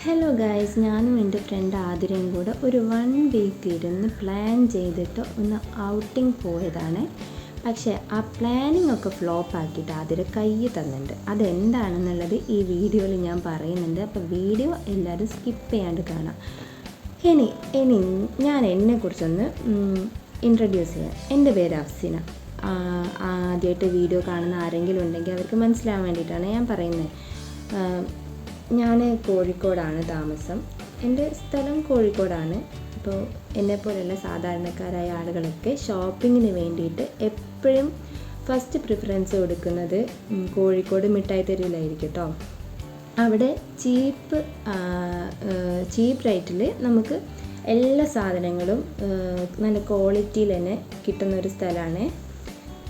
Hello guys, ഞാനും എൻ്റെ front ആതിരയും കൂടെ ഒരു 1 വീക്ക് ഇരുന്ന് പ്ലാൻ ചെയ്തിട്ട് ഒന്ന് ഔട്ടിങ് പോയതാണ്. പക്ഷേ ആ പ്ലാനിങ് ഒക്കെ ഫ്ലോപ്പ് ആക്കിയിട്ട് ആതിര കൈ തന്നിട്ടുണ്ട്. അതെന്താണെന്നുള്ളത് ഈ വീഡിയോയിൽ ഞാൻ പറയുന്നുണ്ട്. അപ്പോൾ വീഡിയോ എല്ലാവരും സ്കിപ്പ് ചെയ്യാണ്ട് കാണാം. ഇനി ഞാൻ എന്നെക്കുറിച്ചൊന്ന് ഇൻട്രൊഡ്യൂസ് ചെയ്യാം. എൻ്റെ പേര് അഫ്സിന. ആദ്യമായിട്ട് വീഡിയോ കാണുന്ന ആരെങ്കിലും ഉണ്ടെങ്കിൽ അവർക്ക് മനസ്സിലാവാൻ വേണ്ടിയിട്ടാണ് ഞാൻ പറയുന്നത്. ഞാൻ കോഴിക്കോടാണ് താമസം. എൻ്റെ സ്ഥലം കോഴിക്കോടാണ്. അപ്പോൾ എന്നെപ്പോലെയുള്ള സാധാരണക്കാരായ ആളുകളൊക്കെ ഷോപ്പിങ്ങിന് വേണ്ടിയിട്ട് എപ്പോഴും ഫസ്റ്റ് പ്രിഫറൻസ് കൊടുക്കുന്നത് കോഴിക്കോട് മിഠായി തെരുവിലായിരിക്കും കേട്ടോ. അവിടെ ചീപ്പ് റേറ്റിൽ നമുക്ക് എല്ലാ സാധനങ്ങളും നല്ല ക്വാളിറ്റിയിൽ തന്നെ കിട്ടുന്നൊരു സ്ഥലമാണ്.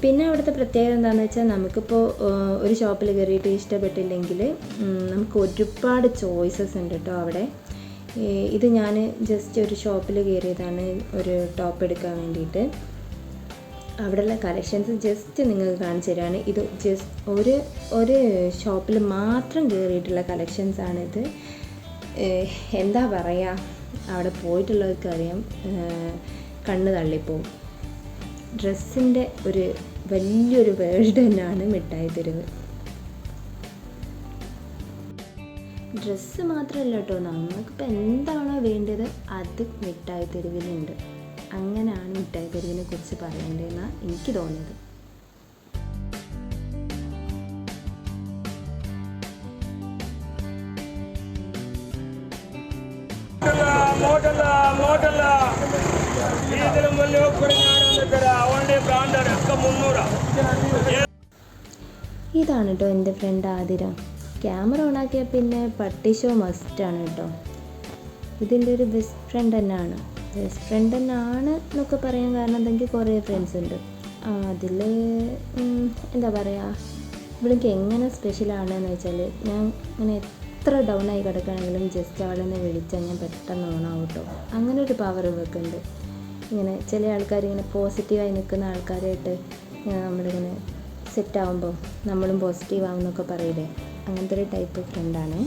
പിന്നെ അവിടുത്തെ പ്രത്യേകത എന്താണെന്ന് വെച്ചാൽ, നമുക്കിപ്പോൾ ഒരു ഷോപ്പിൽ കയറിയിട്ട് ഇഷ്ടപ്പെട്ടില്ലെങ്കിൽ നമുക്ക് ഒരുപാട് ചോയ്സസ് ഉണ്ട് കേട്ടോ അവിടെ. ഇത് ഞാൻ ജസ്റ്റ് ഒരു ഷോപ്പിൽ കയറിയതാണ് ഒരു ടോപ്പ് എടുക്കാൻ വേണ്ടിയിട്ട്. അവിടെയുള്ള കളക്ഷൻസ് ജസ്റ്റ് നിങ്ങൾക്ക് കാണിച്ചു തരാണ്. ഇത് ജസ്റ്റ് ഒരു ഷോപ്പിൽ മാത്രം കയറിയിട്ടുള്ള കളക്ഷൻസാണിത്. എന്താ പറയുക, അവിടെ പോയിട്ടുള്ളവർക്കറിയാം, കണ്ണ് തള്ളിപ്പോവും. ഡ്രസ്സിൻ്റെ ഒരു വലിയൊരു വേൾഡ് തന്നെയാണ് മിഠായി തെരുവ്. ഡ്രസ്സ് മാത്രമല്ല കേട്ടോ, നമുക്കിപ്പോൾ എന്താണോ വേണ്ടത് അത് മിഠായി തെരുവിലുണ്ട്. അങ്ങനെയാണ് മിഠായി തെരുവിനെ കുറിച്ച് പറയേണ്ടതെന്നാണ് എനിക്ക് തോന്നിയത്. ഇതാണ് കേട്ടോ എൻ്റെ ഫ്രണ്ട് ആതിര. ക്യാമറ ഓണാക്കിയാൽ പിന്നെ പട്ടി ഷോ മസ്റ്റാണ് കേട്ടോ. ഇതിൻ്റെ ഒരു ബെസ്റ്റ് ഫ്രണ്ട് തന്നെയാണ് എന്നൊക്കെ പറയാൻ കാരണം എന്തെങ്കിൽ കുറേ ഫ്രണ്ട്സ് ഉണ്ട്. അതിൽ എന്താ പറയുക, ഇവിടേക്ക് എങ്ങനെ സ്പെഷ്യലാണെന്ന് വെച്ചാൽ, ഞാൻ ഇങ്ങനെ എത്ര ഡൗൺ ആയി കിടക്കുകയാണെങ്കിലും ജസ്റ്റ് അവളെന്നെ വിളിച്ചാൽ ഞാൻ പെട്ടെന്ന് ഓണാവും കേട്ടോ. അങ്ങനെ ഒരു പവർ ഇവൾക്കുണ്ട്. ഇങ്ങനെ ചില ആൾക്കാർ ഇങ്ങനെ പോസിറ്റീവായി നിൽക്കുന്ന ആൾക്കാരായിട്ട് നമ്മളിങ്ങനെ സെറ്റാകുമ്പോൾ നമ്മളും പോസിറ്റീവ് ആവുമെന്നൊക്കെ പറയില്ലേ, അങ്ങനത്തെ ഒരു ടൈപ്പ് ഫ്രണ്ടാണ്.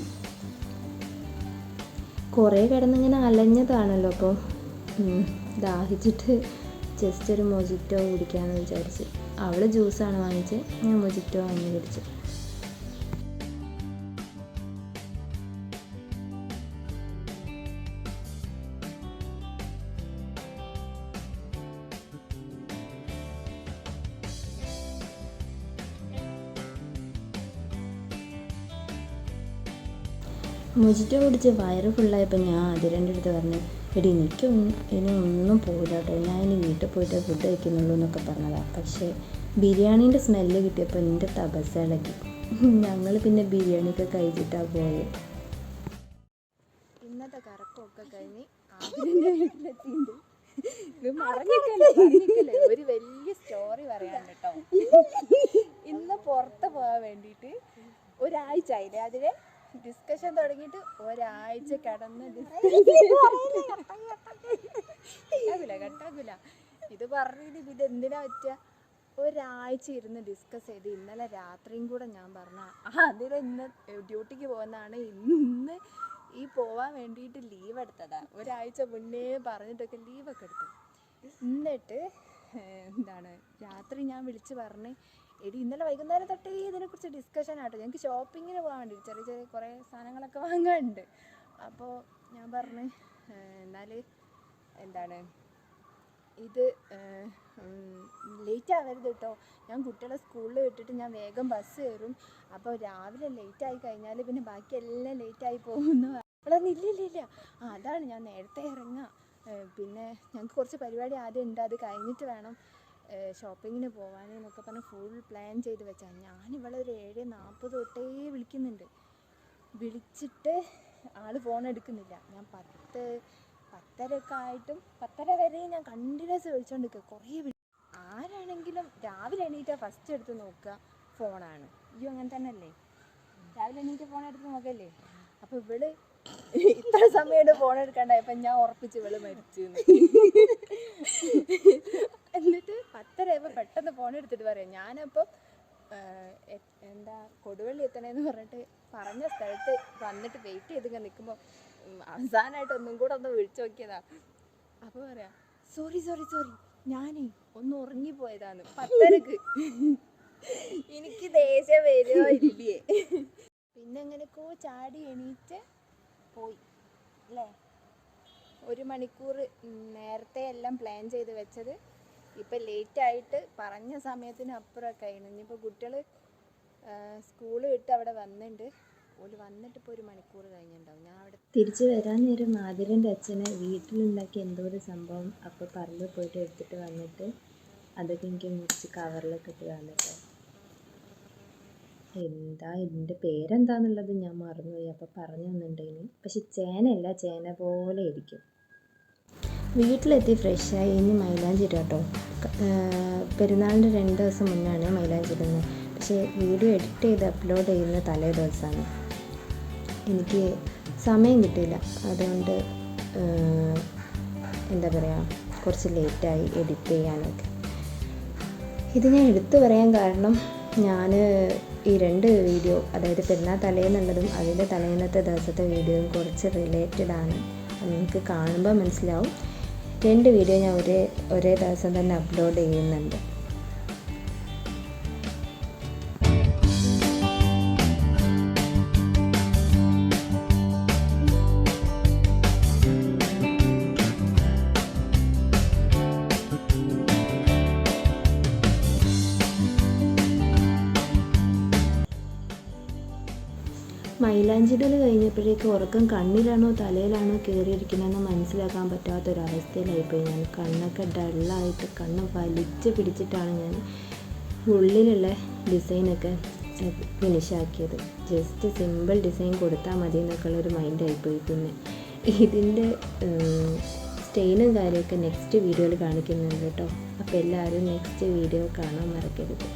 കുറേ കിടന്നിങ്ങനെ അലഞ്ഞതാണല്ലോ, അപ്പോൾ ദാഹിച്ചിട്ട് ജസ്റ്റ് ഒരു മൊജിറ്റോ കുടിക്കാമെന്ന് വിചാരിച്ച്. അവൾ ജ്യൂസാണ് വാങ്ങിച്ച്, ഞാൻ മൊജിറ്റോ വാങ്ങി കുടിച്ചു. മൊജിറ്റോ കുടിച്ച് വയറ് ഫുള്ളായപ്പോൾ ഞാൻ ആതിരൻ്റെ അടുത്ത് പറഞ്ഞു, എടി ഇനി ഒന്നും പോയില്ല കേട്ടോ, ഞാൻ ഇനി വീട്ടിൽ പോയിട്ട് ഫുഡ് കഴിക്കുന്നുള്ളൂ എന്നൊക്കെ പറഞ്ഞതാണ്. പക്ഷേ ബിരിയാണീൻ്റെ സ്മെല്ല് കിട്ടിയപ്പോൾ എൻ്റെ തപസ് ഇളകി. ഞങ്ങൾ പിന്നെ ബിരിയാണിയൊക്കെ കഴിച്ചിട്ടാണ് പോയത്. ഇന്നത്തെ കറക്കമൊക്കെ കഴിഞ്ഞ് ആതിരൻ്റെ വീട്ടിലെത്തിയിട്ടുണ്ട്. ഒരു വലിയ സ്റ്റോറി പറയാനുണ്ട് കേട്ടോ. ഇന്ന് പുറത്ത് പോകാൻ വേണ്ടിയിട്ട് ഒരാഴ്ച ആയില്ലേ അതിലെ ഡിസ്കഷൻ തുടങ്ങിയിട്ട്, ഒരാഴ്ച കിടന്ന് കട്ടാകൂല ഇത് പറഞ്ഞിട്ട് ഇത് എന്തിനാ പറ്റുക. ഒരാഴ്ച ഇരുന്ന് ഡിസ്കസ് ചെയ്ത് ഇന്നലെ രാത്രിയും കൂടെ ഞാൻ പറഞ്ഞ അതിൽ ഇന്ന് ഡ്യൂട്ടിക്ക് പോകുന്നതാണ്, ഇന്ന് ഈ പോവാൻ വേണ്ടിയിട്ട് ലീവ് എടുത്തതാണ്. ഒരാഴ്ച മുന്നേ പറഞ്ഞിട്ടൊക്കെ ലീവൊക്കെ എടുത്തു. എന്നിട്ട് എന്താണ് രാത്രി ഞാൻ വിളിച്ച് പറഞ്ഞ്, എടി ഇന്നലെ വൈകുന്നേരം തൊട്ടേ ഇതിനെക്കുറിച്ച് ഡിസ്കഷൻ ആട്ടോ, ഞങ്ങൾക്ക് ഷോപ്പിങ്ങിന് പോകാൻ വേണ്ടി ചെറിയ കുറേ സാധനങ്ങളൊക്കെ വാങ്ങാനുണ്ട്. അപ്പോൾ ഞാൻ പറഞ്ഞ് എന്നാൽ എന്താണ് ഇത് ലേറ്റ് ആവരുത് കേട്ടോ, ഞാൻ കുട്ടികളെ സ്കൂളിൽ വിട്ടിട്ട് ഞാൻ വേഗം ബസ് കയറും, അപ്പോൾ രാവിലെ ലേറ്റ് ആയി കഴിഞ്ഞാൽ പിന്നെ ബാക്കി എല്ലാം ലേറ്റായി പോകുമെന്ന് പറഞ്ഞു. ഇല്ല അതാണ് ഞാൻ നേരത്തെ ഇറങ്ങാം, പിന്നെ ഞങ്ങൾക്ക് കുറച്ച് പരിപാടി ആദ്യം ഉണ്ട്, അത് കഴിഞ്ഞിട്ട് വേണം ഷോപ്പിങ്ങിന് പോകാനെന്നൊക്കെ പറഞ്ഞ് ഫുൾ പ്ലാൻ ചെയ്ത് വെച്ചാൽ, ഞാനിവളെ ഒരു 7:40 തൊട്ടേ വിളിക്കുന്നുണ്ട്. വിളിച്ചിട്ട് ആൾ ഫോൺ എടുക്കുന്നില്ല. ഞാൻ 10:30 ആയിട്ടും 10:30 വരെ ഞാൻ കണ്ടിന്യൂസ് വിളിച്ചുകൊണ്ടിരിക്കുക. കുറേ ആരാണെങ്കിലും രാവിലെ എണീറ്റാൽ ഫസ്റ്റ് എടുത്ത് നോക്കുക ഫോണാണ്. അങ്ങനെ തന്നെ അല്ലേ, രാവിലെ എണീറ്റ് ഫോൺ എടുത്ത് നോക്കല്ലേ. അപ്പോൾ ഇവള് ഇത്ര സമയമായിട്ട് ഫോൺ എടുക്കാണ്ടായപ്പോൾ ഞാൻ ഉറപ്പിച്ച് ഇവള് മരിച്ചു. എന്നിട്ട് 10:30 ആയപ്പോൾ പെട്ടെന്ന് ഫോൺ എടുത്തിട്ട് പറയാം, ഞാനപ്പോൾ എന്താ കൊടുവള്ളി എത്തണേന്ന് പറഞ്ഞിട്ട് പറഞ്ഞ സ്ഥലത്ത് വന്നിട്ട് വെയിറ്റ് ചെയ്ത് നിൽക്കുമ്പോൾ അവസാനമായിട്ട് ഒന്നും കൂടെ ഒന്ന് വിളിച്ചു നോക്കിയതാ. അപ്പോൾ പറയാ സോറി ഞാനേ ഒന്ന് ഉറങ്ങിപ്പോയതാന്ന് 10:30. എനിക്ക് ദേഷ്യം വരുമോ ഇല്ലേ. പിന്നെ എങ്ങനെയൊക്കെയോ ചാടി എണീറ്റ് പോയി അല്ലേ. 1 മണിക്കൂർ നേരത്തെ എല്ലാം പ്ലാൻ ചെയ്ത് വെച്ചത് ഇപ്പം ലേറ്റായിട്ട് പറഞ്ഞ സമയത്തിന് അപ്പുറമൊക്കെ ആയിരുന്നു. ഇനിയിപ്പോൾ കുട്ടികൾ സ്കൂൾ വിട്ട് അവിടെ വന്നിട്ടുണ്ട്. ഓല് വന്നിട്ട് ഇപ്പോൾ 1 മണിക്കൂർ കഴിഞ്ഞിട്ടുണ്ടാവും. ഞാൻ അവിടെ തിരിച്ച് വരാൻ നേരം ആതിരൻ്റെ അച്ഛനെ വീട്ടിലുണ്ടാക്കിയ എന്തോ ഒരു സംഭവം അപ്പോൾ പറമ്പിൽ പോയിട്ട് എടുത്തിട്ട് വന്നിട്ട് അതൊക്കെ എനിക്ക് മുറിച്ച് കവറിലൊക്കെ ഇട്ട് തന്നിട്ടോ. എന്താ ഇതിൻ്റെ പേരെന്താന്നുള്ളത് ഞാൻ മറന്നുപോയി. അപ്പോൾ പറഞ്ഞു തന്നിട്ടുണ്ടെങ്കിൽ പക്ഷെ ചേനയല്ല, ചേന പോലെ ഇരിക്കും. വീട്ടിലെത്തി ഫ്രഷായി ഇനി മൈലാഞ്ചി ഇടാം കേട്ടോ. പെരുന്നാളിൻ്റെ 2 ദിവസം മുന്നാണ് മൈലാഞ്ചി ഇടുന്നത്. പക്ഷേ വീഡിയോ എഡിറ്റ് ചെയ്ത് അപ്ലോഡ് ചെയ്യുന്ന തലേ ദിവസമാണ്. എനിക്ക് സമയം കിട്ടിയില്ല. അതുകൊണ്ട് എന്താ പറയുക, കുറച്ച് ലേറ്റായി എഡിറ്റ് ചെയ്യാനൊക്കെ. ഇത് ഞാൻ എടുത്തു പറയാൻ കാരണം ഞാൻ ഈ 2 വീഡിയോ, അതായത് പെരുന്നാൾ തലേന്നുള്ളതും അതിൻ്റെ തലേന്നത്തെ ദിവസത്തെ വീഡിയോയും കുറച്ച് റിലേറ്റഡ് ആണ്. നിങ്ങൾക്ക് കാണുമ്പോൾ മനസ്സിലാവും. 2 വീഡിയോ ഞാൻ ഒരേ ദിവസം തന്നെ അപ്ലോഡ് ചെയ്യുന്നുണ്ട്. മൈലാഞ്ചിടൽ കഴിഞ്ഞപ്പോഴേക്ക് ഉറക്കം കണ്ണിലാണോ തലയിലാണോ കയറിയിരിക്കണമെന്ന് മനസ്സിലാക്കാൻ പറ്റാത്തൊരവസ്ഥയിലായിപ്പോയി ഞാൻ. കണ്ണൊക്കെ ഡള്ളായിട്ട് കണ്ണ് വലിച്ച് പിടിച്ചിട്ടാണ് ഞാൻ ഉള്ളിലുള്ള ഡിസൈനൊക്കെ ഫിനിഷാക്കിയത്. ജസ്റ്റ് സിമ്പിൾ ഡിസൈൻ കൊടുത്താൽ മതി എന്നൊക്കെയുള്ളൊരു മൈൻഡായിപ്പോയി. പിന്നെ ഇതിൻ്റെ സ്റ്റെയിനും കാര്യമൊക്കെ നെക്സ്റ്റ് വീഡിയോയിൽ കാണിക്കുന്നുണ്ട് കേട്ടോ. അപ്പോൾ എല്ലാവരും നെക്സ്റ്റ് വീഡിയോ കാണാൻ മറക്കരുത്.